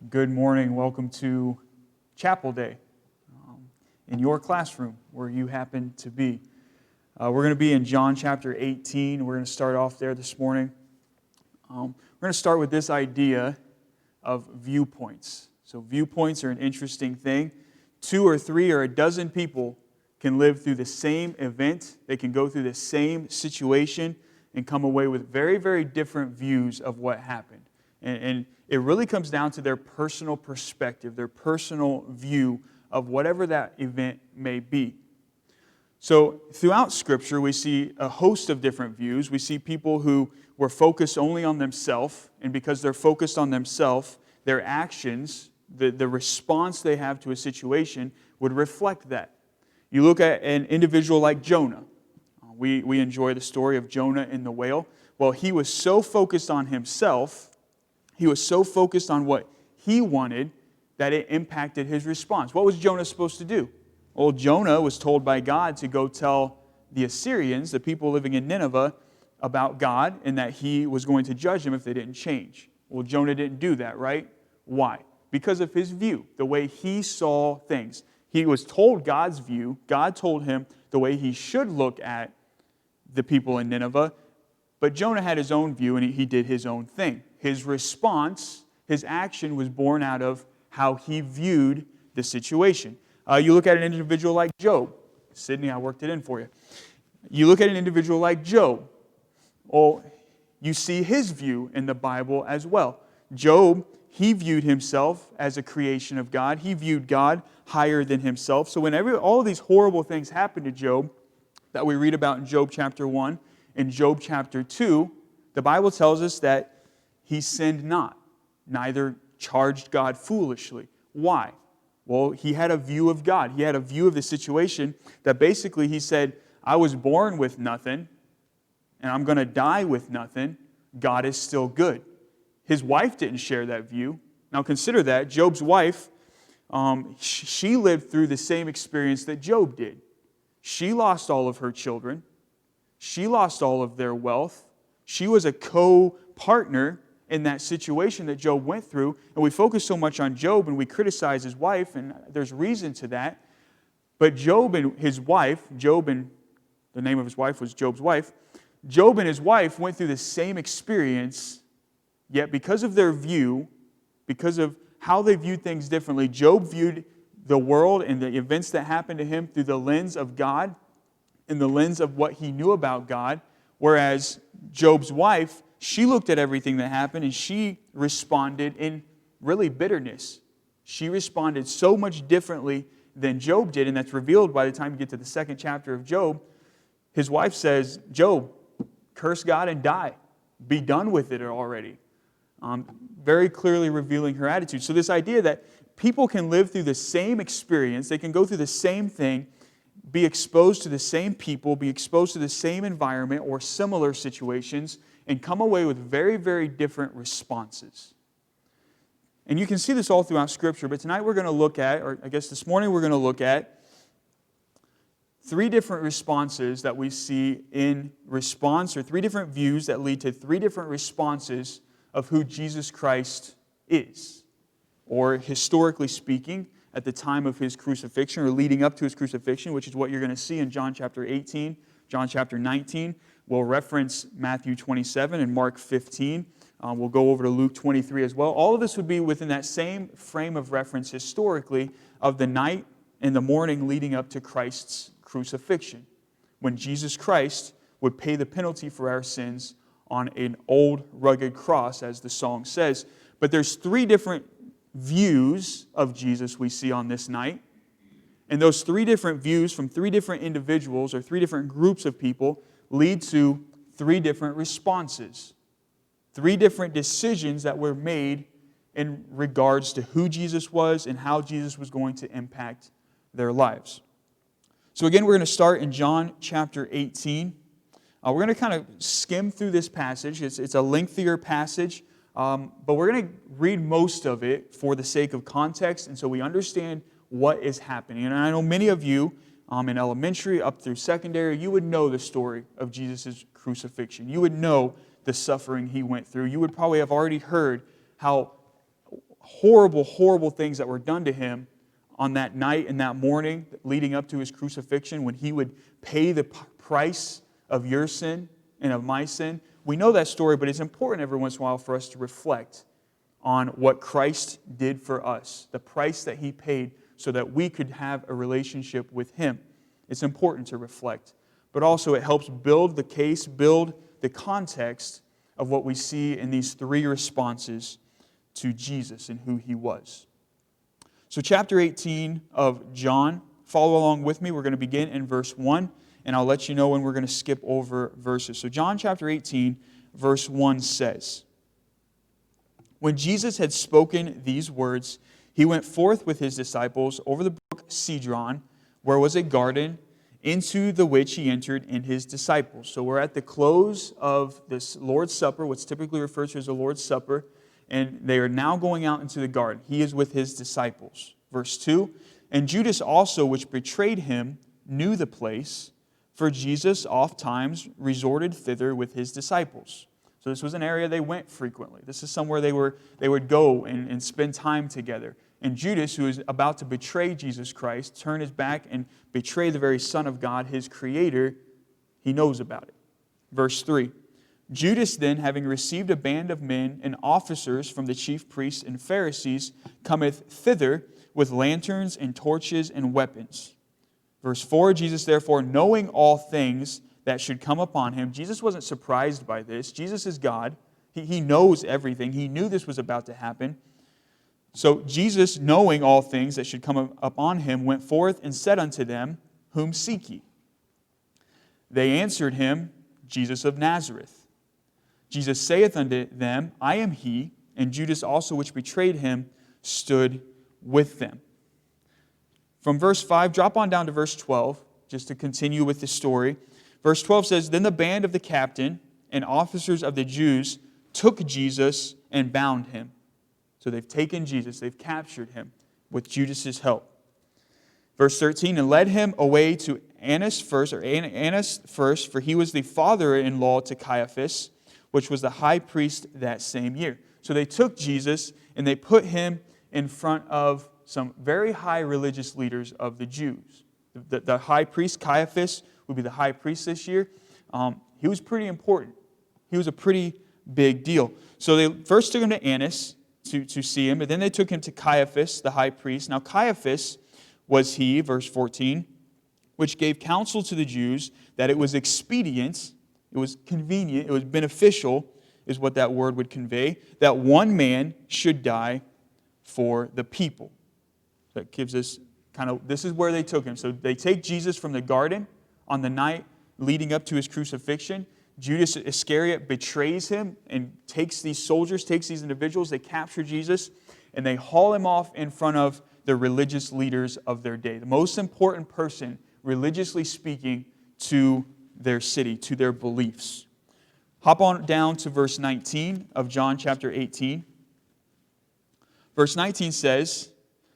Good morning. Welcome to Chapel Day in your classroom where you happen to be. We're going to be in John chapter 18. We're going to start off there this morning. We're going to start with this idea of viewpoints. So viewpoints are an interesting thing. 2 or 3 or a dozen people can live through the same event. They can go through the same situation and come away with very, very different views of what happened. And it really comes down to their personal perspective, their personal view of whatever that event may be. So throughout Scripture, we see a host of different views. We see people who were focused only on themselves, and because they're focused on themselves, their actions, the response they have to a situation would reflect that. You look at an individual like Jonah. We enjoy the story of Jonah and the whale. Well, he was so focused on himself, he was so focused on what he wanted that it impacted his response. What was Jonah supposed to do? Well, Jonah was told by God to go tell the Assyrians, the people living in Nineveh, about God and that he was going to judge them if they didn't change. Well, Jonah didn't do that, right? Why? Because of his view, the way he saw things. He was told God's view. God told him the way he should look at the people in Nineveh. But Jonah had his own view and he did his own thing. His response, his action was born out of how he viewed the situation. You look at an individual like Job. Sydney, I worked it in for you. You look at an individual like Job. Well, you see his view in the Bible as well. Job, he viewed himself as a creation of God. He viewed God higher than himself. So when all of these horrible things happened to Job that we read about in Job chapter 1, in Job chapter 2, the Bible tells us that he sinned not, neither charged God foolishly. Why? Well, he had a view of God. He had a view of the situation that basically he said, I was born with nothing, and I'm going to die with nothing. God is still good. His wife didn't share that view. Now consider that. Job's wife, she lived through the same experience that Job did. She lost all of her children. She lost all of their wealth. She was a co-partner in that situation that Job went through. And we focus so much on Job and we criticize his wife, and there's reason to that. But Job and his wife, the name of his wife was Job's wife, Job and his wife went through the same experience, yet because of their view, because of how they viewed things differently, Job viewed the world and the events that happened to him through the lens of God and the lens of what he knew about God, whereas Job's wife, she looked at everything that happened and she responded in really bitterness. She responded so much differently than Job did, and that's revealed by the time you get to the 2nd chapter of Job. His wife says, Job, curse God and die. Be done with it already. Very clearly revealing her attitude. So this idea that people can live through the same experience, they can go through the same thing, be exposed to the same people, be exposed to the same environment or similar situations, and come away with very, very different responses. And you can see this all throughout Scripture, but tonight we're going to look at, or I guess this morning we're going to look at 3 different responses that we see in response, or 3 different views that lead to 3 different responses of who Jesus Christ is. Or historically speaking, at the time of his crucifixion, or leading up to his crucifixion, which is what you're going to see in John chapter 18, John chapter 19. We'll reference Matthew 27 and Mark 15. We'll go over to Luke 23 as well. All of this would be within that same frame of reference historically of the night and the morning leading up to Christ's crucifixion, when Jesus Christ would pay the penalty for our sins on an old rugged cross, as the song says. But there's 3 different views of Jesus we see on this night. And those 3 different views from 3 different individuals or 3 different groups of people lead to 3 different responses. 3 different decisions that were made in regards to who Jesus was and how Jesus was going to impact their lives. So again, we're going to start in John chapter 18. We're going to kind of skim through this passage. It's a lengthier passage, but we're going to read most of it for the sake of context, and so we understand what is happening. And I know many of you in elementary up through secondary, you would know the story of Jesus' crucifixion. You would know the suffering he went through. You would probably have already heard how horrible, horrible things that were done to him on that night and that morning leading up to his crucifixion, when he would pay the price of your sin and of my sin. We know that story, but it's important every once in a while for us to reflect on what Christ did for us, the price that He paid so that we could have a relationship with Him. It's important to reflect, but also it helps build the case, build the context of what we see in these three responses to Jesus and who He was. So chapter 18 of John, follow along with me. We're going to begin in verse 1, and I'll let you know when we're going to skip over verses. So John chapter 18, verse 1 says, "When Jesus had spoken these words, He went forth with His disciples over the brook Cedron, where was a garden, into the which He entered and His disciples." So we're at the close of this Lord's Supper, what's typically referred to as the Lord's Supper, and they are now going out into the garden. He is with His disciples. Verse 2, "And Judas also, which betrayed Him, knew the place, for Jesus oft times resorted thither with His disciples." So this was an area they went frequently. This is somewhere they would go and spend time together. And Judas, who is about to betray Jesus Christ, turn his back and betray the very Son of God, His Creator, he knows about it. Verse 3, "Judas then, having received a band of men and officers from the chief priests and Pharisees, cometh thither with lanterns and torches and weapons." Verse 4, "Jesus therefore, knowing all things that should come upon Him," Jesus wasn't surprised by this. Jesus is God. He knows everything. He knew this was about to happen. So Jesus, knowing all things that should come upon Him, went forth and said unto them, "Whom seek ye?" They answered Him, "Jesus of Nazareth." Jesus saith unto them, "I am He." And Judas also, which betrayed Him, stood with them. From verse 5, drop on down to verse 12, just to continue with the story. Verse 12 says, "Then the band of the captain and officers of the Jews took Jesus and bound Him." So they've taken Jesus, they've captured Him with Judas's help. Verse 13, "And led Him away to Annas first, for he was the father-in-law to Caiaphas, which was the high priest that same year." So they took Jesus and they put Him in front of some very high religious leaders of the Jews. The high priest, Caiaphas, would be the high priest this year. He was pretty important. He was a pretty big deal. So they first took Him to Annas to see Him, but then they took Him to Caiaphas, the high priest. Now Caiaphas was he, verse 14, "which gave counsel to the Jews that it was expedient," it was convenient, it was beneficial, is what that word would convey, "that one man should die for the people." That gives us this is where they took Him. So they take Jesus from the garden on the night leading up to His crucifixion. Judas Iscariot betrays Him and takes these soldiers, takes these individuals, they capture Jesus, and they haul Him off in front of the religious leaders of their day. The most important person, religiously speaking, to their city, to their beliefs. Hop on down to verse 19 of John chapter 18. Verse 19 says,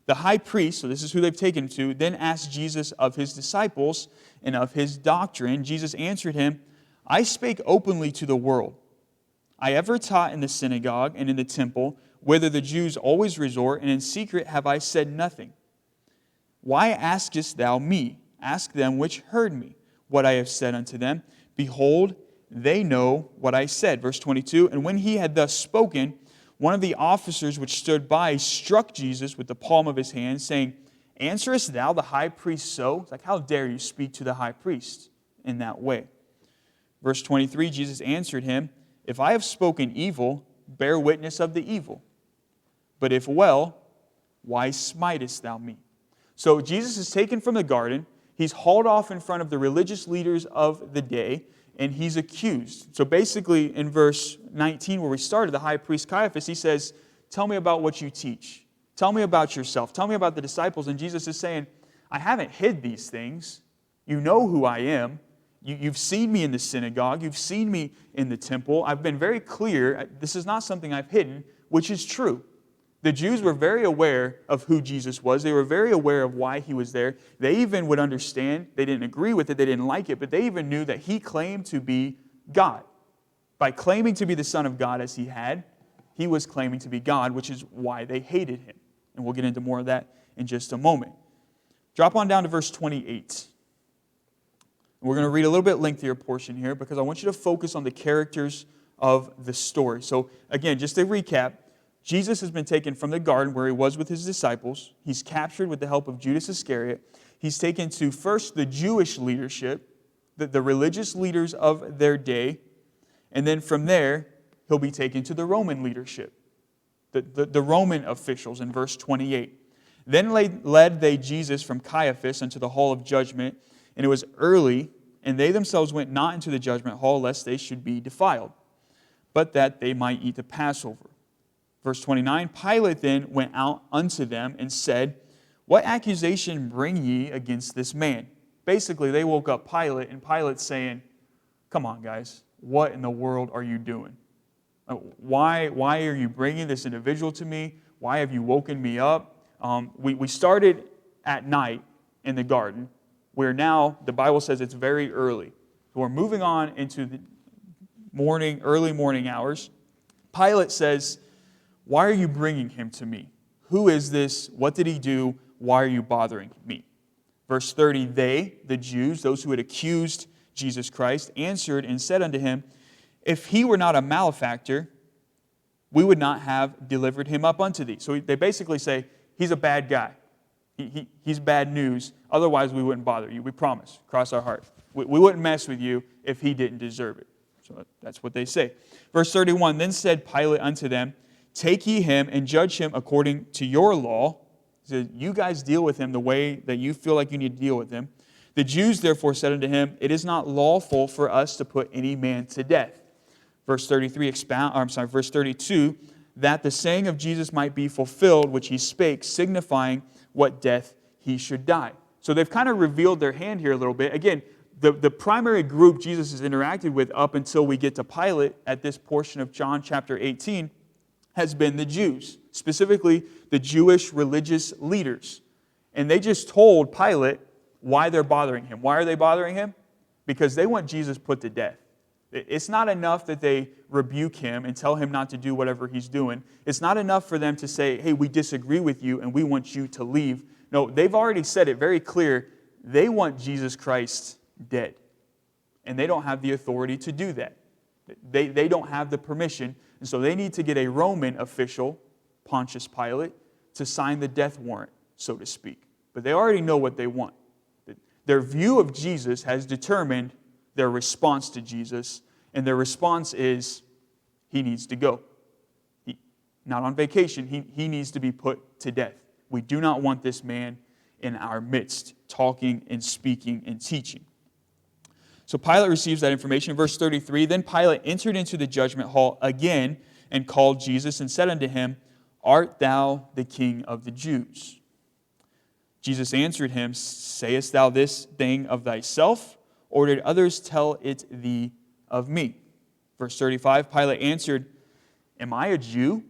"The high priest," so this is who they've taken Him to, "then asked Jesus of His disciples and of His doctrine. Jesus answered him, I spake openly to the world. I ever taught in the synagogue and in the temple, whither the Jews always resort, and in secret have I said nothing. Why askest thou me? Ask them which heard me, what I have said unto them. Behold, they know what I said." Verse 22, "And when He had thus spoken, one of the officers which stood by struck Jesus with the palm of his hand, saying, Answerest thou the high priest so?" It's like, how dare you speak to the high priest in that way? Verse 23, Jesus answered him, "If I have spoken evil, bear witness of the evil. But if well, why smitest thou me?" So Jesus is taken from the garden. He's hauled off in front of the religious leaders of the day, and He's accused. So basically, in verse 19, where we started, the high priest Caiaphas, he says, "Tell me about what you teach. Tell me about yourself. Tell me about the disciples." And Jesus is saying, "I haven't hid these things. You know who I am. You've seen me in the synagogue. You've seen me in the temple. I've been very clear. This is not something I've hidden," which is true. The Jews were very aware of who Jesus was. They were very aware of why He was there. They even would understand. They didn't agree with it. They didn't like it. But they even knew that He claimed to be God. By claiming to be the Son of God as He had, he was claiming to be God, which is why they hated him. And we'll get into more of that in just a moment. Drop on down to verse 28. We're going to read a little bit lengthier portion here because I want you to focus on the characters of the story. So again, just to recap, Jesus has been taken from the garden where he was with his disciples. He's captured with the help of Judas Iscariot. He's taken to first the Jewish leadership, the religious leaders of their day, and then from there, he'll be taken to the Roman leadership, the Roman officials in verse 28. Then led they Jesus from Caiaphas unto the hall of judgment, and it was early, and they themselves went not into the judgment hall, lest they should be defiled, but that they might eat the Passover. Verse 29, Pilate then went out unto them and said, What accusation bring ye against this man? Basically, they woke up Pilate, and Pilate's saying, Come on, guys, what in the world are you doing? Why are you bringing this individual to me? Why have you woken me up? We started at night in the garden, where now the Bible says it's very early. So we're moving on into the early morning hours. Pilate says, Why are you bringing him to me? Who is this? What did he do? Why are you bothering me? Verse 30, they, the Jews, those who had accused Jesus Christ, answered and said unto him, If he were not a malefactor, we would not have delivered him up unto thee. So they basically say, he's a bad guy. He's bad news. Otherwise, we wouldn't bother you. We promise. Cross our heart. We wouldn't mess with you if he didn't deserve it. So that's what they say. Verse 31, Then said Pilate unto them, Take ye him and judge him according to your law. He said, You guys deal with him the way that you feel like you need to deal with him. The Jews therefore said unto him, It is not lawful for us to put any man to death. Verse 32, that the saying of Jesus might be fulfilled, which he spake, signifying what death he should die. So they've kind of revealed their hand here a little bit. Again, the primary group Jesus has interacted with up until we get to Pilate at this portion of John chapter 18 has been the Jews, specifically the Jewish religious leaders. And they just told Pilate why they're bothering him. Why are they bothering him? Because they want Jesus put to death. It's not enough that they rebuke him and tell him not to do whatever he's doing. It's not enough for them to say, hey, we disagree with you and we want you to leave. No, they've already said it very clear. They want Jesus Christ dead. And they don't have the authority to do that. They don't have the permission. And so they need to get a Roman official, Pontius Pilate, to sign the death warrant, so to speak. But they already know what they want. Their view of Jesus has determined their response to Jesus, and their response is, he needs to go. Not on vacation, he needs to be put to death. We do not want this man in our midst, talking and speaking and teaching. So Pilate receives that information. Verse 33, Then Pilate entered into the judgment hall again and called Jesus and said unto him, Art thou the King of the Jews? Jesus answered him, Sayest thou this thing of thyself, or did others tell it thee of me? Verse 35, Pilate answered, Am I a Jew?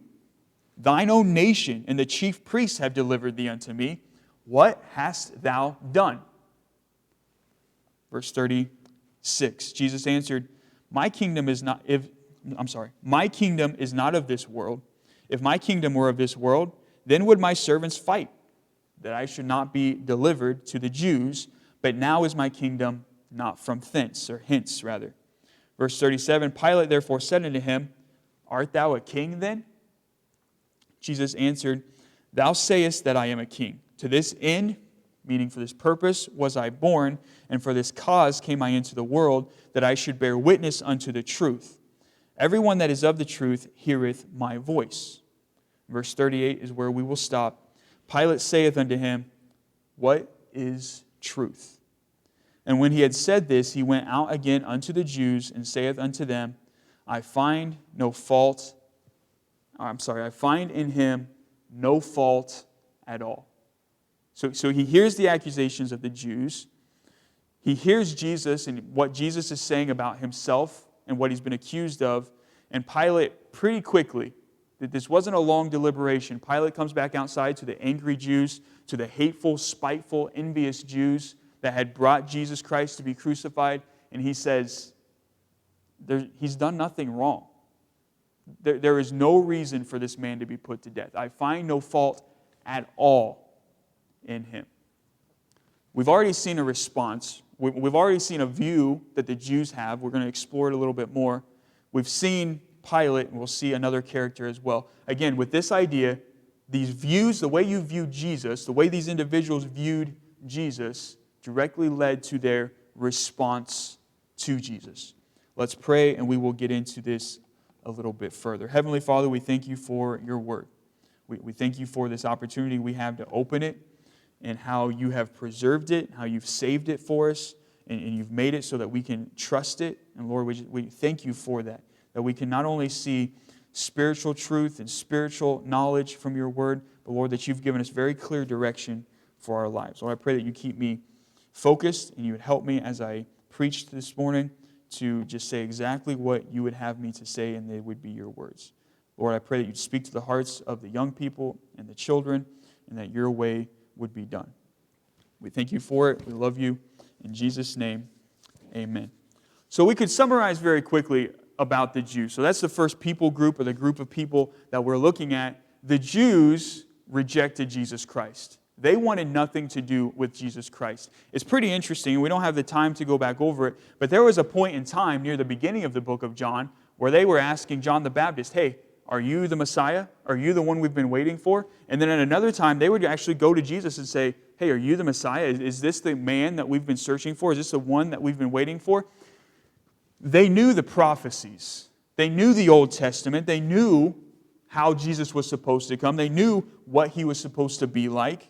Thine own nation and the chief priests have delivered thee unto me. What hast thou done? Verse 36, Jesus answered, My kingdom is not of this world. If my kingdom were of this world, then would my servants fight, that I should not be delivered to the Jews, but now is my kingdom not from thence, or hence, rather. Verse 37, Pilate therefore said unto him, Art thou a king then? Jesus answered, Thou sayest that I am a king. To this end, meaning for this purpose, was I born, and for this cause came I into the world, that I should bear witness unto the truth. Everyone that is of the truth heareth my voice. Verse 38 is where we will stop. Pilate saith unto him, What is truth? And when he had said this, he went out again unto the Jews and saith unto them, I find in him no fault at all. So he hears the accusations of the Jews. He hears Jesus and what Jesus is saying about himself and what he's been accused of. And Pilate, pretty quickly, that this wasn't a long deliberation, Pilate comes back outside to the angry Jews, to the hateful, spiteful, envious Jews that had brought Jesus Christ to be crucified, and he says, he's done nothing wrong. There is no reason for this man to be put to death. I find no fault at all in him. We've already seen a response. We've already seen a view that the Jews have. We're going to explore it a little bit more. We've seen Pilate, and we'll see another character as well. Again, with this idea, these views, the way you view Jesus, the way these individuals viewed Jesus, directly led to their response to Jesus. Let's pray, and we will get into this a little bit further. Heavenly Father, we thank you for your word. We thank you for this opportunity we have to open it, and how you have preserved it, how you've saved it for us, and you've made it so that we can trust it. And Lord, we thank you for that we can not only see spiritual truth and spiritual knowledge from your word, but Lord, that you've given us very clear direction for our lives. Lord, I pray that you keep me focused and you would help me as I preached this morning to just say exactly what you would have me to say, and they would be your words. Lord, I pray that you'd speak to the hearts of the young people and the children, and that your way would be done. We thank you for it. We love you. In Jesus' name, amen. So we could summarize very quickly about the Jews. So that's the first people group, or the group of people that we're looking at. The Jews rejected Jesus Christ. They wanted nothing to do with Jesus Christ. It's pretty interesting, and we don't have the time to go back over it, but there was a point in time near the beginning of the book of John where they were asking John the Baptist, hey, are you the Messiah? Are you the one we've been waiting for? And then at another time, they would actually go to Jesus and say, hey, are you the Messiah? Is this the man that we've been searching for? Is this the one that we've been waiting for? They knew the prophecies. They knew the Old Testament. They knew how Jesus was supposed to come. They knew what he was supposed to be like.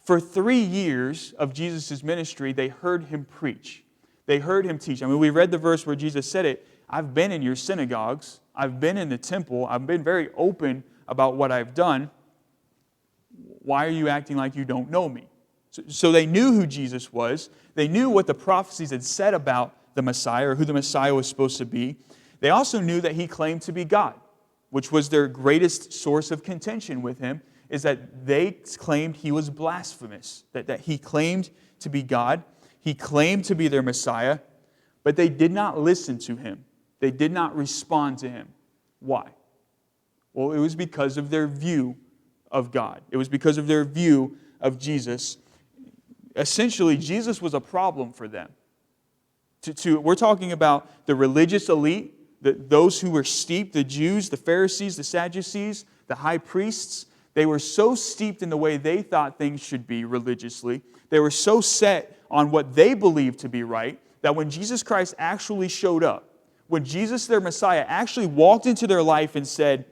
For 3 years of Jesus' ministry, they heard him preach. They heard him teach. I mean, we read the verse where Jesus said it, I've been in your synagogues. I've been in the temple. I've been very open about what I've done. Why are you acting like you don't know me? So they knew who Jesus was. They knew what the prophecies had said about the Messiah, or who the Messiah was supposed to be. They also knew that he claimed to be God, which was their greatest source of contention with him, is that they claimed he was blasphemous, that he claimed to be God. He claimed to be their Messiah, but they did not listen to him. They did not respond to him. Why? Well, it was because of their view of God. It was because of their view of Jesus. Essentially, Jesus was a problem for them. We're talking about the religious elite, those who were steeped, the Jews, the Pharisees, the Sadducees, the high priests. They were so steeped in the way they thought things should be religiously. They were so set on what they believed to be right, that when Jesus Christ actually showed up, when Jesus, their Messiah, actually walked into their life and said,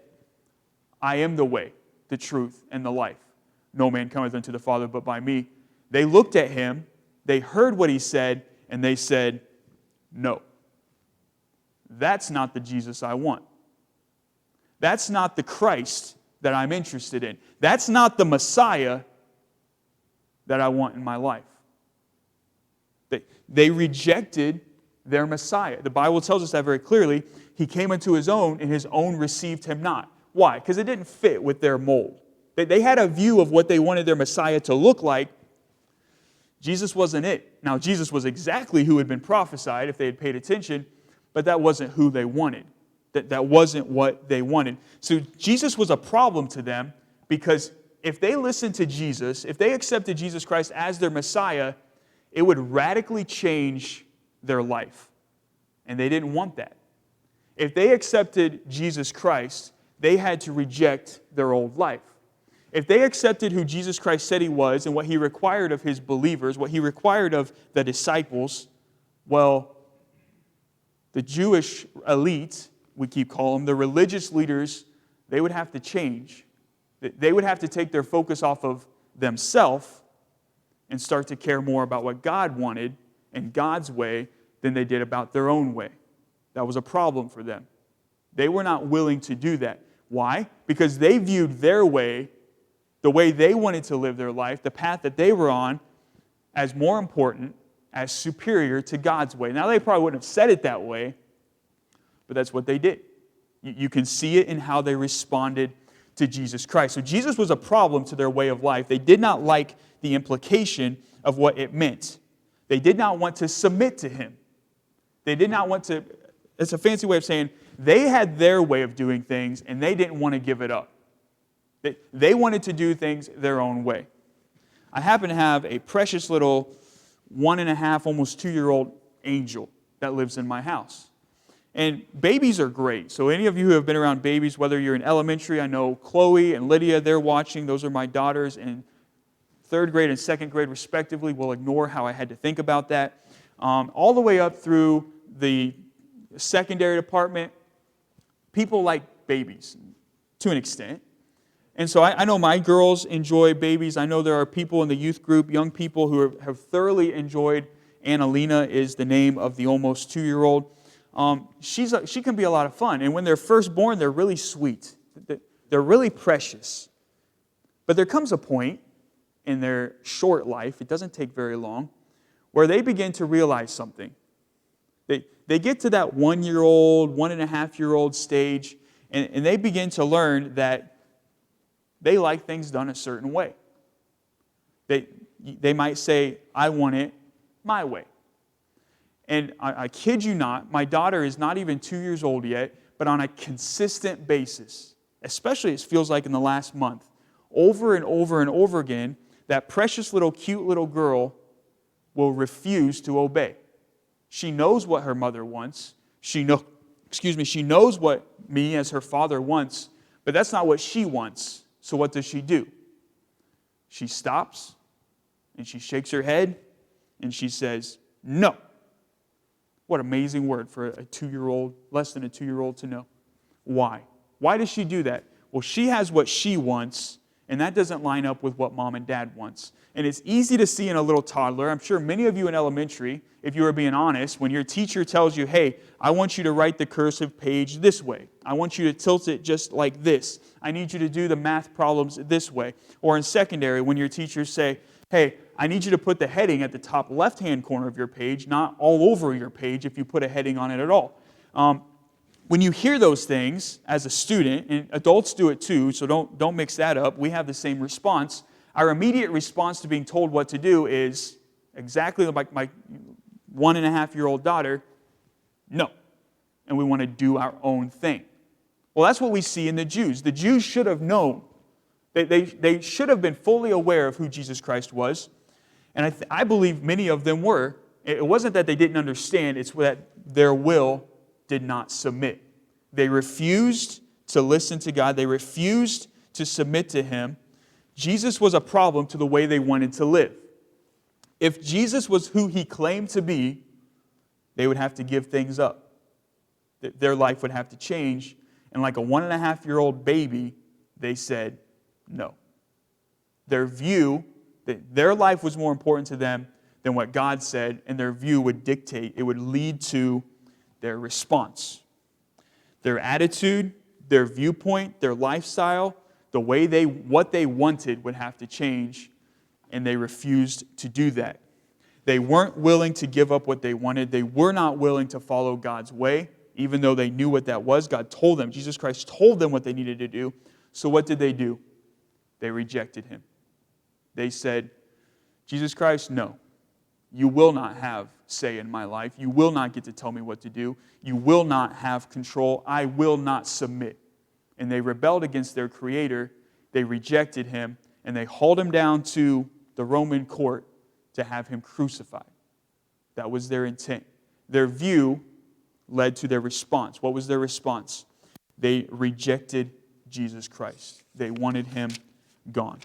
I am the way, the truth, and the life. No man cometh unto the Father but by me. They looked at him, they heard what he said, and they said, no. That's not the Jesus I want. That's not the Christ that I'm interested in. That's not the Messiah that I want in my life. They rejected their Messiah. The Bible tells us that very clearly. He came unto his own, and his own received him not. Why? Because it didn't fit with their mold. They had a view of what they wanted their Messiah to look like. Jesus wasn't it. Now, Jesus was exactly who had been prophesied if they had paid attention, but that wasn't who they wanted. That wasn't what they wanted. So Jesus was a problem to them, because if they listened to Jesus, if they accepted Jesus Christ as their Messiah, it would radically change their life. And they didn't want that. If they accepted Jesus Christ, they had to reject their old life. If they accepted who Jesus Christ said he was and what he required of his believers, what he required of the disciples, well, the Jewish elite, we keep calling them, the religious leaders, they would have to change. They would have to take their focus off of themselves and start to care more about what God wanted and God's way than they did about their own way. That was a problem for them. They were not willing to do that. Why? Because they viewed their way, the way they wanted to live their life, the path that they were on, as more important, as superior to God's way. Now, they probably wouldn't have said it that way, but that's what they did. You can see it in how they responded to Jesus Christ. So Jesus was a problem to their way of life. They did not like the implication of what it meant. They did not want to submit to him. They did not want to, it's a fancy way of saying, They had their way of doing things, and they didn't want to give it up. They wanted to do things their own way. I happen to have a precious little 1.5, almost 2-year-old angel that lives in my house. And babies are great. So any of you who have been around babies, whether you're in elementary, I know Chloe and Lydia, they're watching. Those are my daughters in 3rd grade and 2nd grade respectively. We'll ignore how I had to think about that. All the way up through the secondary department, people like babies to an extent. And so I know my girls enjoy babies. I know there are people in the youth group, young people who have thoroughly enjoyed Annalena is the name of the almost 2-year-old. She can be a lot of fun. And when they're first born, they're really sweet. They're really precious. But there comes a point in their short life, it doesn't take very long, where they begin to realize something. They get to that 1-year-old, 1.5-year-old stage, and they begin to learn that they like things done a certain way. They might say, I want it my way. And I kid you not, my daughter is not even 2 years old yet, but on a consistent basis, especially it feels like in the last month, over and over and over again, that precious little cute little girl will refuse to obey. She knows what her mother wants. She knows what me as her father wants, but that's not what she wants. So what does she do? She stops, and she shakes her head, and she says, no. What amazing word for a 2-year-old, less than a 2-year-old to know. Why? Why does she do that? Well, she has what she wants, and that doesn't line up with what mom and dad wants. And it's easy to see in a little toddler. I'm sure many of you in elementary, if you are being honest, when your teacher tells you, hey, I want you to write the cursive page this way. I want you to tilt it just like this. I need you to do the math problems this way. Or in secondary, when your teachers say, hey, I need you to put the heading at the top left-hand corner of your page, not all over your page if you put a heading on it at all. When you hear those things as a student, and adults do it too, so don't mix that up. We have the same response. Our immediate response to being told what to do is exactly like my 1.5-year-old daughter, no. And we want to do our own thing. Well, that's what we see in the Jews. The Jews should have known. They should have been fully aware of who Jesus Christ was. And I believe many of them were. It wasn't that they didn't understand. It's that their will did not submit. They refused to listen to God. They refused to submit to Him. Jesus was a problem to the way they wanted to live. If Jesus was who He claimed to be, they would have to give things up. Their life would have to change. And like a 1.5-year-old baby, they said no. Their view, that their life was more important to them than what God said, and their view would dictate, it would lead to their response. Their attitude, their viewpoint, their lifestyle, the way what they wanted would have to change, and they refused to do that. They weren't willing to give up what they wanted. They were not willing to follow God's way, even though they knew what that was. God told them, Jesus Christ told them what they needed to do. So what did they do? They rejected Him. They said, Jesus Christ, no. You will not have say in my life. You will not get to tell me what to do. You will not have control. I will not submit. And they rebelled against their Creator. They rejected Him, and they hauled Him down to the Roman court to have Him crucified. That was their intent. Their view led to their response. What was their response? They rejected Jesus Christ. They wanted Him gone.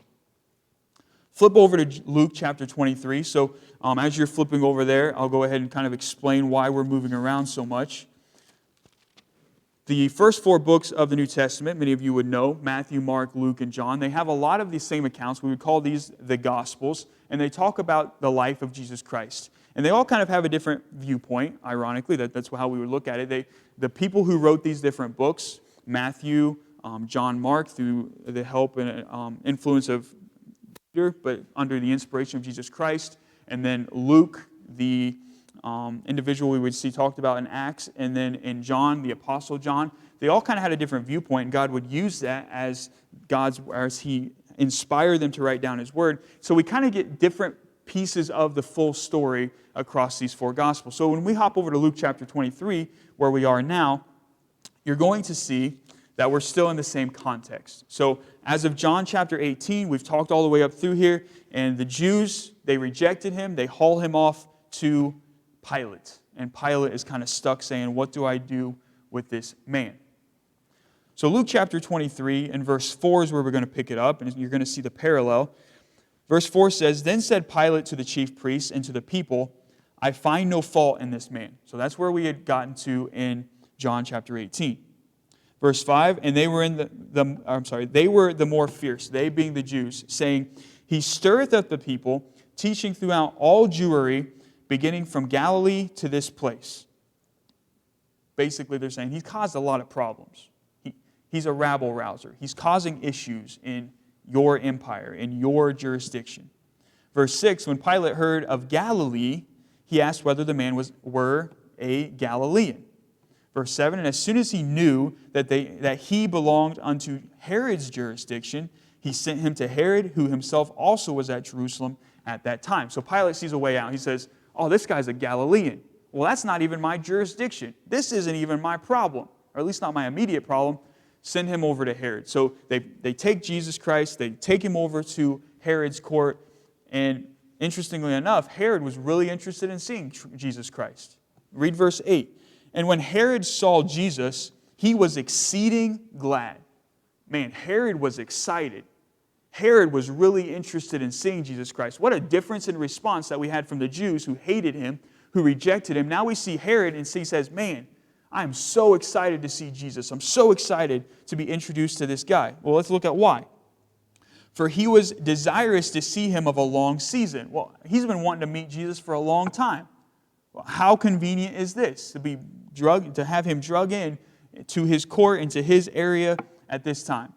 Flip over to Luke chapter 23. So as you're flipping over there, I'll go ahead and kind of explain why we're moving around so much. The first 4 books of the New Testament, many of you would know, Matthew, Mark, Luke, and John, they have a lot of the same accounts. We would call these the Gospels, and they talk about the life of Jesus Christ. And they all kind of have a different viewpoint, ironically. That's how we would look at it. The people who wrote these different books, Matthew, John, Mark, through the help and influence of Peter, but under the inspiration of Jesus Christ, and then Luke, the individual we would see talked about in Acts, and then in John, the Apostle John, they all kind of had a different viewpoint, and God would use that as He inspired them to write down His Word. So we kind of get different pieces of the full story across these 4 Gospels. So when we hop over to Luke chapter 23, where we are now, you're going to see that we're still in the same context. So as of John chapter 18, we've talked all the way up through here, and the Jews, they rejected him. They haul him off to Pilate. And Pilate is kind of stuck saying, what do I do with this man? So Luke chapter 23 and verse 4 is where we're going to pick it up, and you're going to see the parallel. Verse 4 says, "Then said Pilate to the chief priests and to the people, I find no fault in this man." So that's where we had gotten to in John chapter 18. Verse 5, "And they were they were the more fierce," they being the Jews, saying, "He stirreth up the people, teaching throughout all Jewry, beginning from Galilee to this place." Basically, they're saying he's caused a lot of problems. He's a rabble-rouser. He's causing issues in your empire, in your jurisdiction. Verse 6, "When Pilate heard of Galilee, he asked whether the man were a Galilean." Verse 7, "And as soon as he knew that he belonged unto Herod's jurisdiction, he sent him to Herod, who himself also was at Jerusalem at that time." So Pilate sees a way out. He says, "Oh, this guy's a Galilean. Well, that's not even my jurisdiction. This isn't even my problem, or at least not my immediate problem. Send him over to Herod." So they take Jesus Christ, they take him over to Herod's court, and interestingly enough, Herod was really interested in seeing Jesus Christ. Read verse 8. "And when Herod saw Jesus, he was exceeding glad." Man, Herod was excited. Herod was really interested in seeing Jesus Christ. What a difference in response that we had from the Jews who hated him, who rejected him. Now we see Herod and he says, "Man, I'm so excited to see Jesus. I'm so excited to be introduced to this guy." Well, let's look at why. "For he was desirous to see him of a long season." Well, he's been wanting to meet Jesus for a long time. Well, how convenient is this to have him drug in to his court, into his area at this time?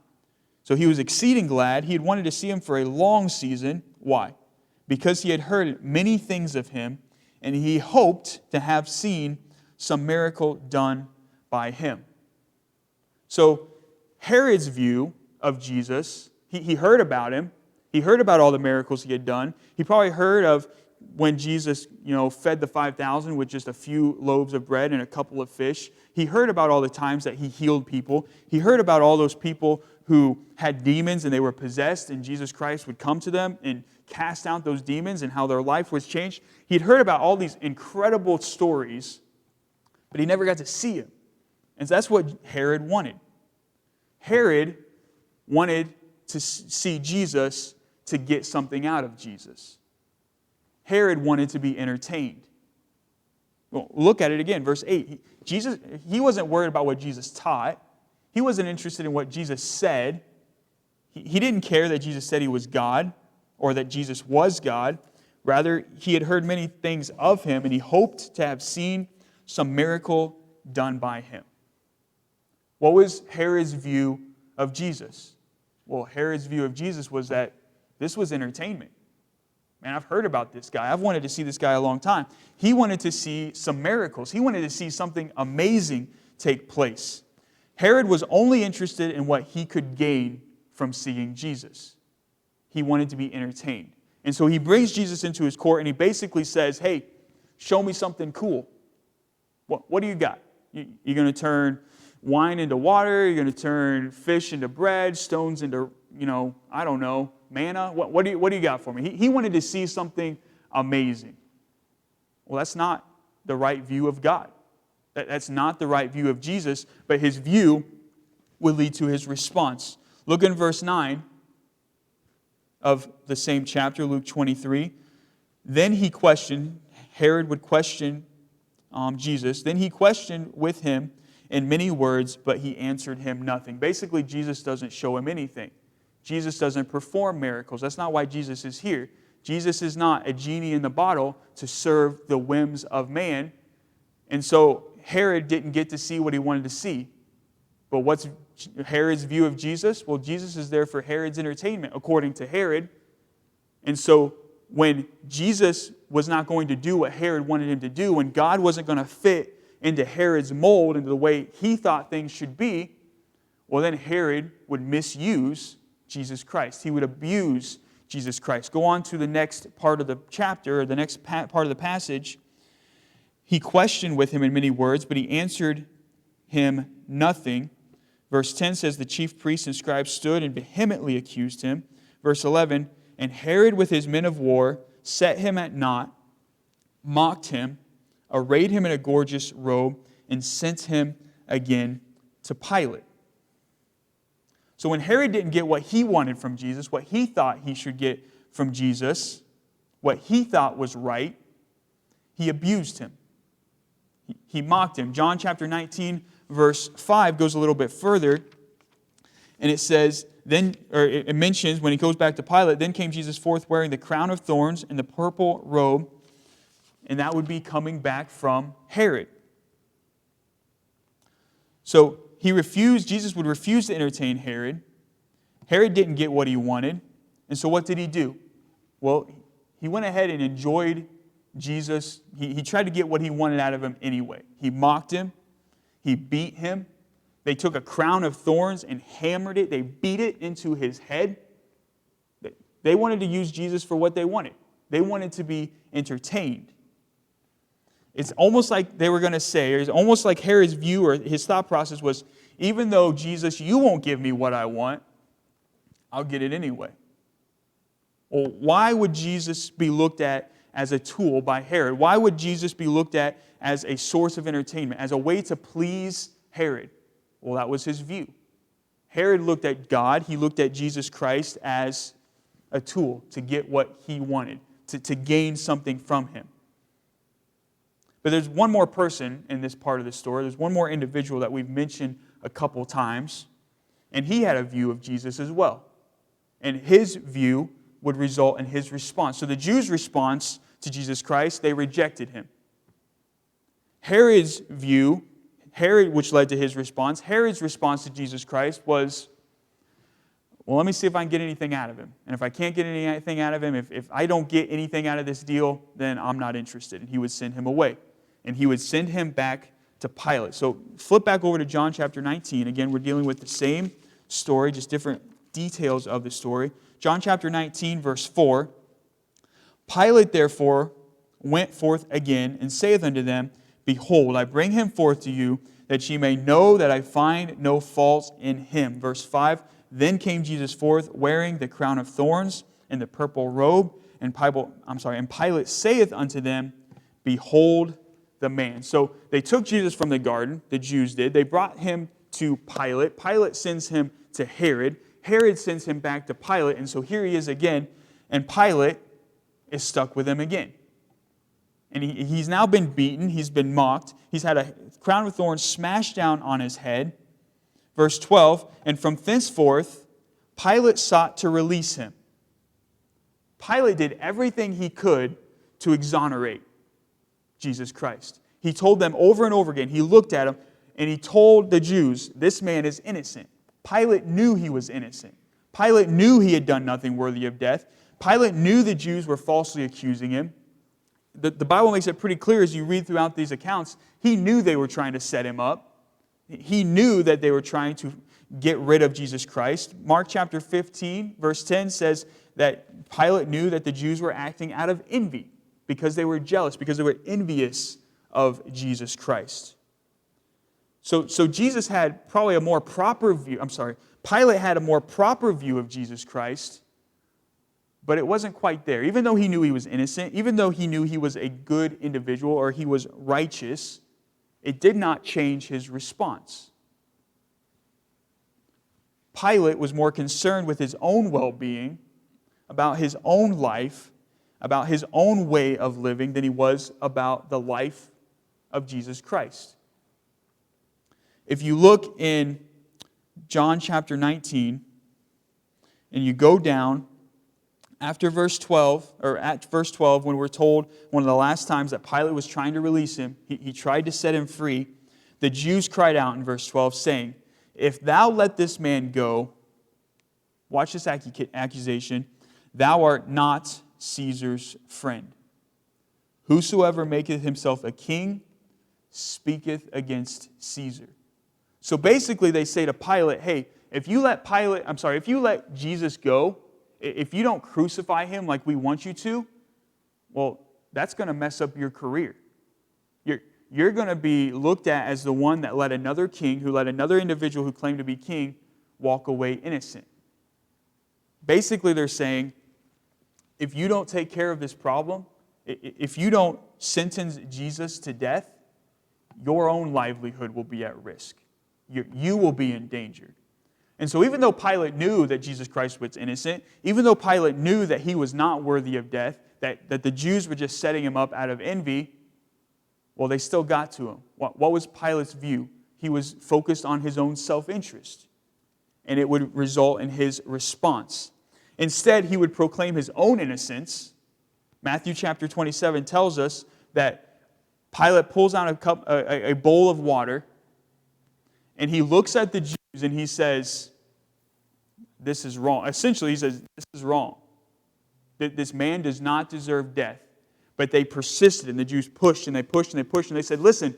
So he was exceeding glad. He had wanted to see him for a long season. Why? Because he had heard many things of him, and he hoped to have seen some miracle done by him. So Herod's view of Jesus, he heard about him. He heard about all the miracles he had done. He probably heard of when Jesus, fed the 5,000 with just a few loaves of bread and a couple of fish. He heard about all the times that he healed people. He heard about all those people who had demons and they were possessed, and Jesus Christ would come to them and cast out those demons and how their life was changed. He'd heard about all these incredible stories, but he never got to see him. And so that's what Herod wanted. Herod wanted to see Jesus to get something out of Jesus. Herod wanted to be entertained. Well, look at it again, verse 8. He wasn't worried about what Jesus taught. He wasn't interested in what Jesus said. He didn't care that Jesus said he was God or that Jesus was God. Rather, he had heard many things of him, and he hoped to have seen some miracle done by him. What was Herod's view of Jesus? Well, Herod's view of Jesus was that this was entertainment. Man, I've heard about this guy. I've wanted to see this guy a long time. He wanted to see some miracles. He wanted to see something amazing take place. Herod was only interested in what he could gain from seeing Jesus. He wanted to be entertained. And so he brings Jesus into his court and he basically says, "Hey, show me something cool. What do you got? You're going to turn wine into water? You're going to turn fish into bread, stones into, I don't know, manna? What do you got for me?" He wanted to see something amazing. Well, that's not the right view of God. That's not the right view of Jesus, but his view would lead to his response. Look in verse 9 of the same chapter, Luke 23. Then he questioned, Herod would question Jesus. Then he questioned with him in many words, but he answered him nothing. Basically, Jesus doesn't show him anything. Jesus doesn't perform miracles. That's not why Jesus is here. Jesus is not a genie in the bottle to serve the whims of man. And so Herod didn't get to see what he wanted to see. But what's Herod's view of Jesus? Well, Jesus is there for Herod's entertainment, according to Herod. And so when Jesus was not going to do what Herod wanted him to do, when God wasn't going to fit into Herod's mold, into the way he thought things should be, well, then Herod would misuse Jesus Christ. He would abuse Jesus Christ. Go on to the next part of the chapter, or the next part of the passage. He questioned with him in many words, but he answered him nothing. Verse 10 says, the chief priests and scribes stood and vehemently accused him. Verse 11, and Herod with his men of war set him at naught, mocked him, arrayed him in a gorgeous robe, and sent him again to Pilate. So when Herod didn't get what he wanted from Jesus, what he thought he should get from Jesus, what he thought was right, he abused him. He mocked him. John chapter 19, verse 5 goes a little bit further, and it says, it mentions when he goes back to Pilate, then came Jesus forth wearing the crown of thorns and the purple robe, and that would be coming back from Herod. So Jesus would refuse to entertain Herod. Herod didn't get what he wanted, and so what did he do? Well, he went ahead and enjoyed Jesus. He tried to get what he wanted out of him anyway. He mocked him. He beat him. They took a crown of thorns and hammered it. They beat it into his head. They wanted to use Jesus for what they wanted. They wanted to be entertained. It's almost like they were going to say, or it's almost like Herod's view or his thought process was, even though, Jesus, you won't give me what I want, I'll get it anyway. Well, why would Jesus be looked at as a tool by Herod? Why would Jesus be looked at as a source of entertainment, as a way to please Herod? Well, that was his view. Herod looked at God, he looked at Jesus Christ as a tool to get what he wanted, to gain something from him. But there's one more person in this part of the story. There's one more individual that we've mentioned a couple times, and he had a view of Jesus as well. And his view would result in his response. So the Jews' response to Jesus Christ, they rejected him. Herod's view, which led to his response, Herod's response to Jesus Christ was, well, let me see if I can get anything out of him. And if I can't get anything out of him, if I don't get anything out of this deal, then I'm not interested. And he would send him away. And he would send him back to Pilate. So flip back over to John chapter 19. Again, we're dealing with the same story, just different details of the story. John chapter 19, verse 4. Pilate therefore went forth again and saith unto them, behold, I bring him forth to you, that ye may know that I find no fault in him. Verse 5, then came Jesus forth, wearing the crown of thorns and the purple robe, and Pilate saith unto them, behold the man. So they took Jesus from the garden, the Jews did. They brought him to Pilate. Pilate sends him to Herod. Herod sends him back to Pilate, and so here he is again, and Pilate is stuck with him again. And he's now been beaten, he's been mocked, he's had a crown of thorns smashed down on his head. Verse 12, and from thenceforth Pilate sought to release him. Pilate did everything he could to exonerate Jesus Christ. He told them over and over again, he looked at him, and he told the Jews, this man is innocent. Pilate knew he was innocent. Pilate knew he had done nothing worthy of death. Pilate knew the Jews were falsely accusing him. The Bible makes it pretty clear as you read throughout these accounts, he knew they were trying to set him up. He knew that they were trying to get rid of Jesus Christ. Mark chapter 15, verse 10 says that Pilate knew that the Jews were acting out of envy because they were jealous, because they were envious of Jesus Christ. So Jesus had probably a more proper view, Pilate had a more proper view of Jesus Christ, but it wasn't quite there. Even though he knew he was innocent, even though he knew he was a good individual or he was righteous, it did not change his response. Pilate was more concerned with his own well-being, about his own life, about his own way of living than he was about the life of Jesus Christ. If you look in John chapter 19, and you go down after verse 12, or at verse 12, when we're told one of the last times that Pilate was trying to release him, he tried to set him free, the Jews cried out in verse 12, saying, if thou let this man go, watch this accusation, thou art not Caesar's friend. Whosoever maketh himself a king speaketh against Caesar. So basically they say to Pilate, hey, if you let Jesus go, if you don't crucify him like we want you to, well, that's going to mess up your career. you're going to be looked at as the one that let another king, who let another individual who claimed to be king, walk away innocent. Basically, they're saying, if you don't take care of this problem, if you don't sentence Jesus to death, your own livelihood will be at risk. You will be endangered. And so even though Pilate knew that Jesus Christ was innocent, even though Pilate knew that he was not worthy of death, that the Jews were just setting him up out of envy, well, they still got to him. What was Pilate's view? He was focused on his own self-interest, and it would result in his response. Instead, he would proclaim his own innocence. Matthew chapter 27 tells us that Pilate pulls out a bowl of water, and he looks at the Jews and he says, this is wrong. Essentially, he says, this is wrong. This man does not deserve death. But they persisted, and the Jews pushed, and they pushed, and they pushed, and they said, listen,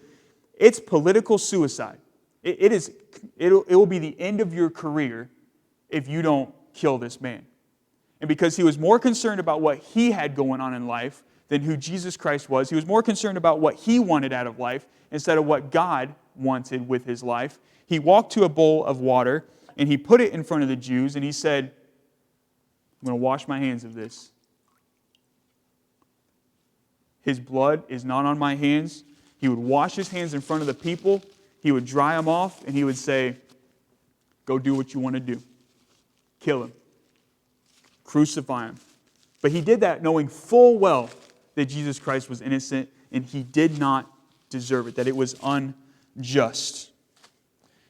it's political suicide. It will be the end of your career if you don't kill this man. And because he was more concerned about what he had going on in life than who Jesus Christ was, he was more concerned about what he wanted out of life instead of what God wanted with his life. He walked to a bowl of water, and he put it in front of the Jews, and he said, I'm going to wash my hands of this. His blood is not on my hands. He would wash his hands in front of the people. He would dry them off, and he would say, go do what you want to do. Kill him. Crucify him. But he did that knowing full well that Jesus Christ was innocent, and he did not deserve it, that it was unjust.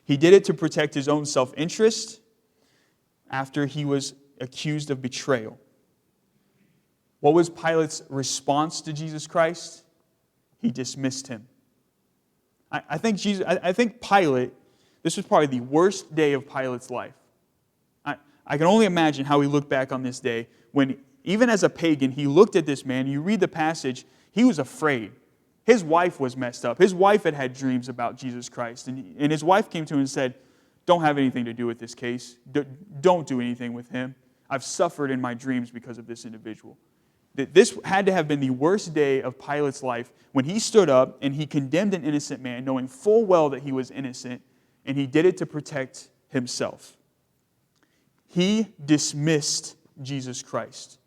He did it to protect his own self-interest after he was accused of betrayal. What was Pilate's response to Jesus Christ? He dismissed him. I think Pilate, this was probably the worst day of Pilate's life. I can only imagine how he looked back on this day when, even as a pagan, he looked at this man. You read the passage, he was afraid. His wife was messed up. His wife had had dreams about Jesus Christ. And his wife came to him and said, don't have anything to do with this case. Don't do anything with him. I've suffered in my dreams because of this individual. This had to have been the worst day of Pilate's life when he stood up and he condemned an innocent man, knowing full well that he was innocent, and he did it to protect himself. He dismissed Jesus Christ.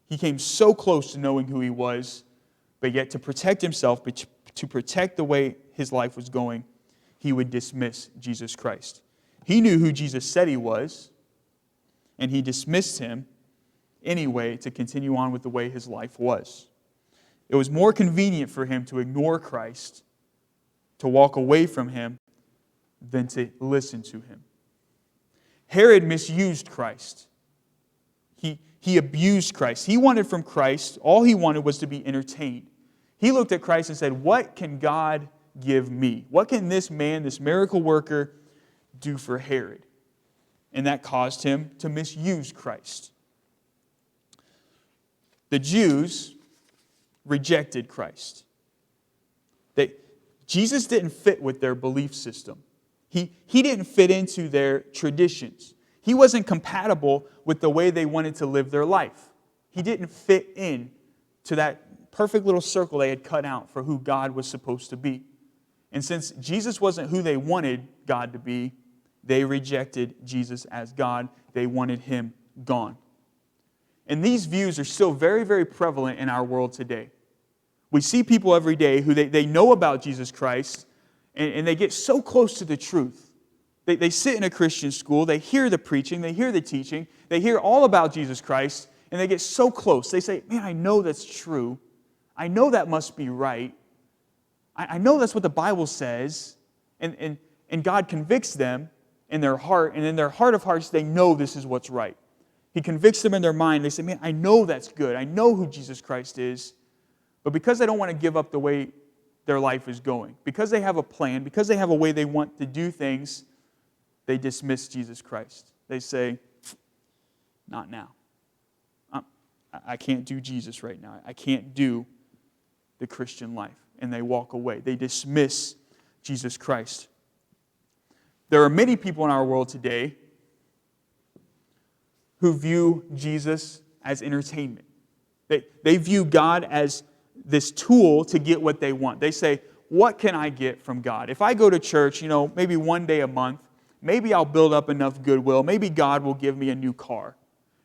He came so close to knowing who he was, but yet to protect himself, to protect the way his life was going, he would dismiss Jesus Christ. He knew who Jesus said he was, and he dismissed him anyway to continue on with the way his life was. It was more convenient for him to ignore Christ, to walk away from him, than to listen to him. Herod misused Christ. He abused Christ. He wanted from Christ, all he wanted was to be entertained. He looked at Christ and said, what can God give me? What can this man, this miracle worker, do for Herod? And that caused him to misuse Christ. The Jews rejected Christ. Jesus didn't fit with their belief system. He didn't fit into their traditions. He wasn't compatible with the way they wanted to live their life. He didn't fit in to that perfect little circle they had cut out for who God was supposed to be. And since Jesus wasn't who they wanted God to be, they rejected Jesus as God. They wanted him gone. And these views are still very, very prevalent in our world today. We see people every day who they know about Jesus Christ, and they get so close to the truth. They sit in a Christian school, they hear the preaching, they hear the teaching, they hear all about Jesus Christ, and they get so close. They say, man, I know that's true. I know that must be right. I know that's what the Bible says. And God convicts them in their heart, and in their heart of hearts, they know this is what's right. He convicts them in their mind. They say, man, I know that's good. I know who Jesus Christ is. But because they don't want to give up the way their life is going, because they have a plan, because they have a way they want to do things, they dismiss Jesus Christ. They say, not now. I can't do Jesus right now. I can't do the Christian life. And they walk away. They dismiss Jesus Christ. There are many people in our world today who view Jesus as entertainment. They view God as this tool to get what they want. They say, what can I get from God? If I go to church, maybe one day a month, maybe I'll build up enough goodwill. Maybe God will give me a new car.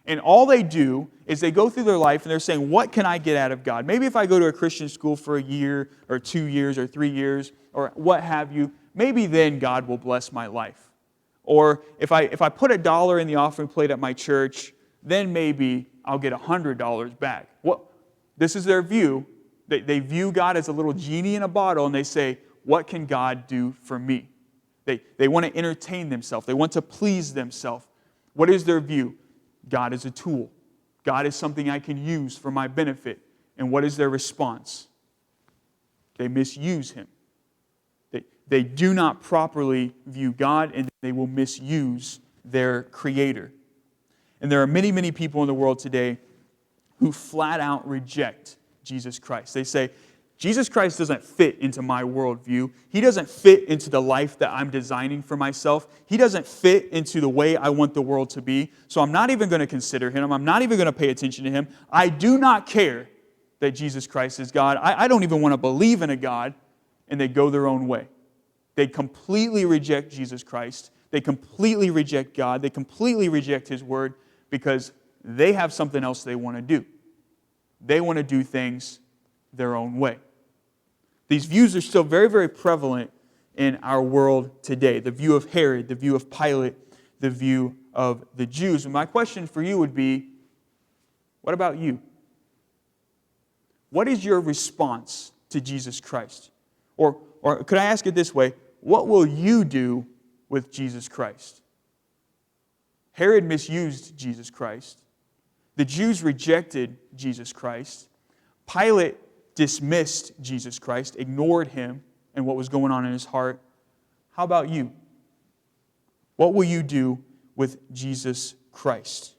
And all they do is they go through their life and they're saying, what can I get out of God? Maybe if I go to a Christian school for a year or 2 years or 3 years or what have you, maybe then God will bless my life. Or if I put $1 in the offering plate at my church, then maybe I'll get $100 back. This is their view. They view God as a little genie in a bottle and they say, what can God do for me? They want to entertain themselves. They want to please themselves. What is their view? God is a tool. God is something I can use for my benefit. And what is their response? They misuse Him. They do not properly view God, and they will misuse their Creator. And there are many, many people in the world today who flat out reject Jesus Christ. They say, Jesus Christ doesn't fit into my worldview. He doesn't fit into the life that I'm designing for myself. He doesn't fit into the way I want the world to be. So I'm not even going to consider Him. I'm not even going to pay attention to Him. I do not care that Jesus Christ is God. I don't even want to believe in a God. And they go their own way. They completely reject Jesus Christ. They completely reject God. They completely reject His Word because they have something else they want to do. They want to do things their own way. These views are still very, very prevalent in our world today. The view of Herod, the view of Pilate, the view of the Jews. And my question for you would be, what about you? What is your response to Jesus Christ? Or could I ask it this way? What will you do with Jesus Christ? Herod misused Jesus Christ. The Jews rejected Jesus Christ. Pilate dismissed Jesus Christ, ignored Him and what was going on in his heart. How about you? What will you do with Jesus Christ?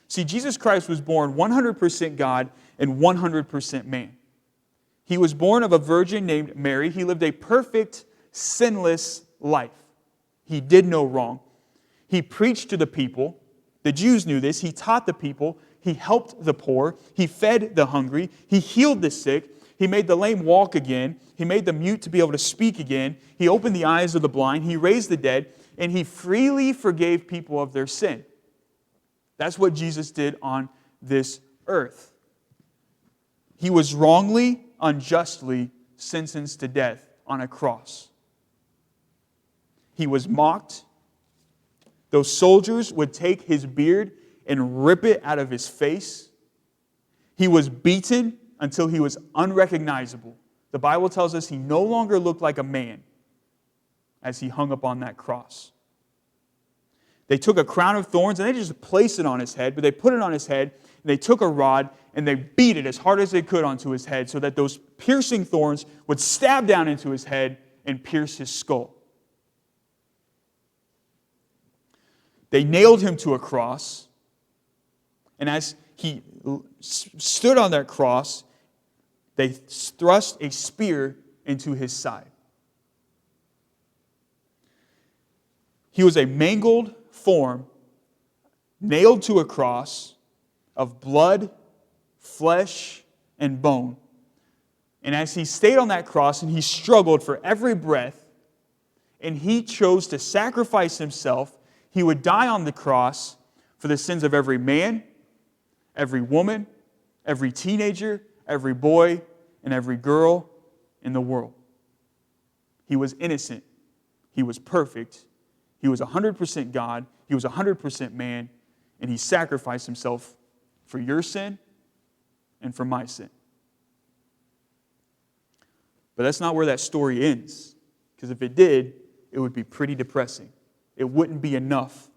See, Jesus Christ was born 100% God and 100% man. He was born of a virgin named Mary. He lived a perfect, sinless life. He did no wrong. He preached to the people. The Jews knew this. He taught the people. He helped the poor. He fed the hungry. He healed the sick. He made the lame walk again. He made the mute to be able to speak again. He opened the eyes of the blind. He raised the dead. And He freely forgave people of their sin. That's what Jesus did on this earth. He was wrongly, unjustly sentenced to death on a cross. He was mocked. Those soldiers would take His beard and rip it out of His face. He was beaten until He was unrecognizable. The Bible tells us He no longer looked like a man as He hung up on that cross. They took a crown of thorns and they just placed it on His head, but they put it on His head and they took a rod and they beat it as hard as they could onto His head so that those piercing thorns would stab down into His head and pierce His skull. They nailed Him to a cross, and as He stood on that cross, they thrust a spear into His side. He was a mangled form, nailed to a cross of blood, flesh, and bone. And as He stayed on that cross and He struggled for every breath, and He chose to sacrifice Himself, He would die on the cross for the sins of every man, every woman, every teenager, every boy, and every girl in the world. He was innocent. He was perfect. He was 100% God. He was 100% man. And He sacrificed Himself for your sin and for my sin. But that's not where that story ends. Because if it did, it would be pretty depressing. It wouldn't be enough.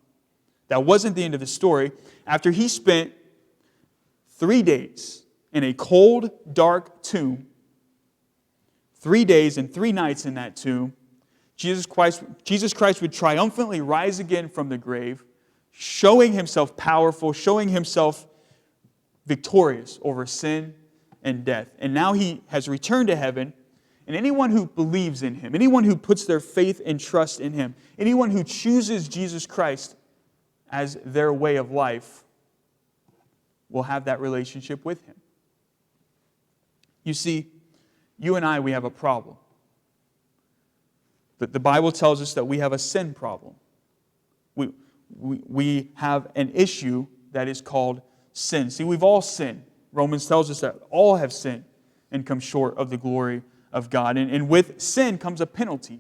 That wasn't the end of the story. After He spent 3 days in a cold, dark tomb, 3 days and 3 nights in that tomb, Jesus Christ would triumphantly rise again from the grave, showing Himself powerful, showing Himself victorious over sin and death. And now He has returned to heaven, and anyone who believes in Him, anyone who puts their faith and trust in Him, anyone who chooses Jesus Christ as their way of life will have that relationship with Him. You see, you and I, we have a problem. But the Bible tells us that we have a sin problem. We have an issue that is called sin. See, we've all sinned. Romans tells us that all have sinned and come short of the glory of God. And with sin comes a penalty.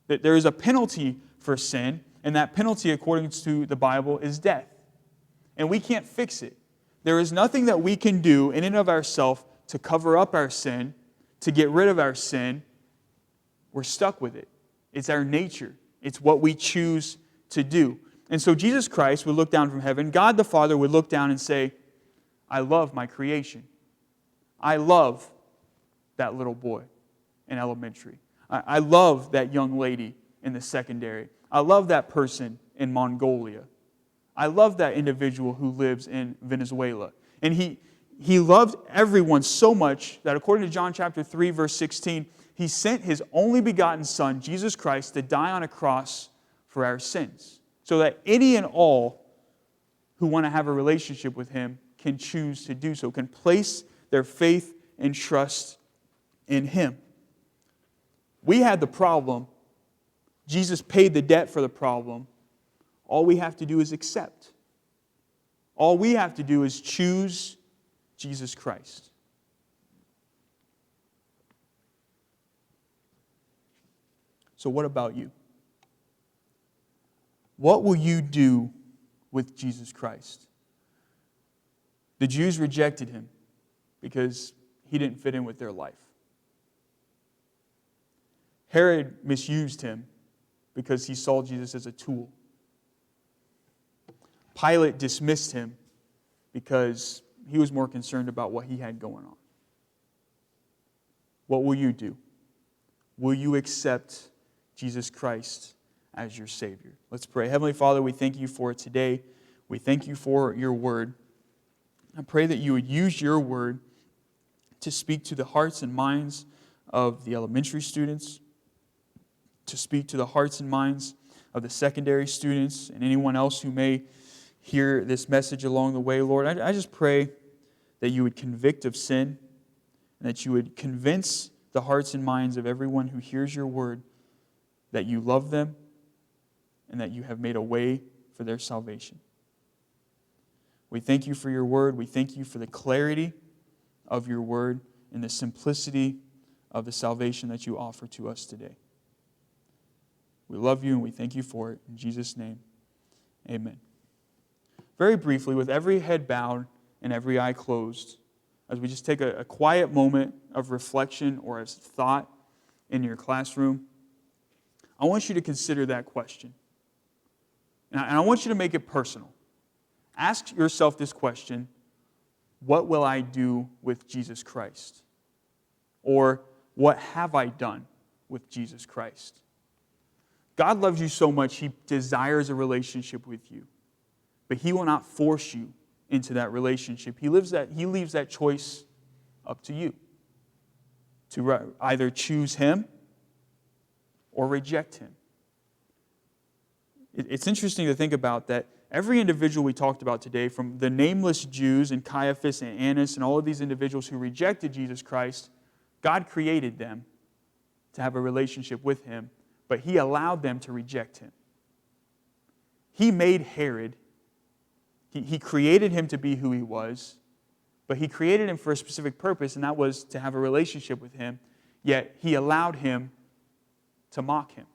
That there is a penalty for sin, and that penalty, according to the Bible, is death. And we can't fix it. There is nothing that we can do in and of ourselves to cover up our sin, to get rid of our sin. We're stuck with it. It's our nature. It's what we choose to do. And so Jesus Christ would look down from heaven. God the Father would look down and say, I love my creation. I love that little boy in elementary. I love that young lady in the secondary. I love that person in Mongolia. I love that individual who lives in Venezuela. And he loved everyone so much that according to John chapter 3, verse 16, He sent His only begotten Son, Jesus Christ, to die on a cross for our sins, so that any and all who want to have a relationship with Him can choose to do so, can place their faith and trust in Him. We had the problem. Jesus paid the debt for the problem. All we have to do is accept. All we have to do is choose Jesus Christ. So what about you? What will you do with Jesus Christ? The Jews rejected Him because He didn't fit in with their life. Herod misused Him because he saw Jesus as a tool. Pilate dismissed Him because he was more concerned about what he had going on. What will you do? Will you accept Jesus Christ as your Savior? Let's pray. Heavenly Father, we thank You for today. We thank You for Your Word. I pray that You would use Your Word to speak to the hearts and minds of the elementary students, to speak to the hearts and minds of the secondary students and anyone else who may hear this message along the way, Lord. I just pray that You would convict of sin and that You would convince the hearts and minds of everyone who hears Your Word that You love them and that You have made a way for their salvation. We thank You for Your Word. We thank You for the clarity of Your Word and the simplicity of the salvation that You offer to us today. We love You and we thank You for it. In Jesus' name, amen. Very briefly, with every head bowed and every eye closed, as we just take a quiet moment of reflection or as thought in your classroom, I want you to consider that question. And I want you to make it personal. Ask yourself this question: what will I do with Jesus Christ? Or what have I done with Jesus Christ? God loves you so much, He desires a relationship with you. But He will not force you into that relationship. He leaves that choice up to you to either choose Him or reject Him. It's interesting to think about that every individual we talked about today, from the nameless Jews and Caiaphas and Annas and all of these individuals who rejected Jesus Christ, God created them to have a relationship with Him, but He allowed them to reject Him. He made Herod. He created him to be who he was, but He created him for a specific purpose, and that was to have a relationship with Him, yet He allowed him to mock Him.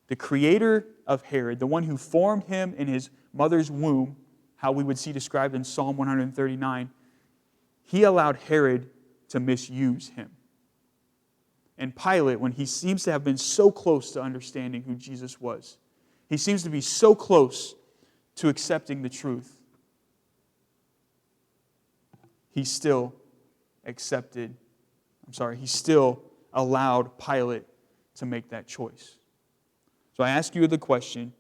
The creator of Herod, the one who formed him in his mother's womb, how we would see described in Psalm 139, He allowed Herod to misuse him. And Pilate, when he seems to have been so close to understanding who Jesus was, he seems to be so close to accepting the truth, he still allowed Pilate to make that choice. So I ask you the question,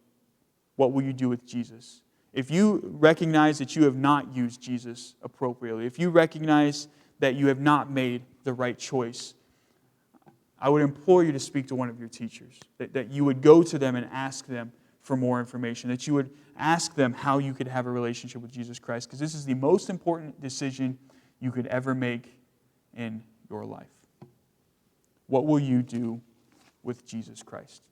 what will you do with Jesus? If you recognize that you have not used Jesus appropriately, if you recognize that you have not made the right choice, I would implore you to speak to one of your teachers, that you would go to them and ask them for more information, that you would ask them how you could have a relationship with Jesus Christ, because this is the most important decision you could ever make in your life. What will you do with Jesus Christ.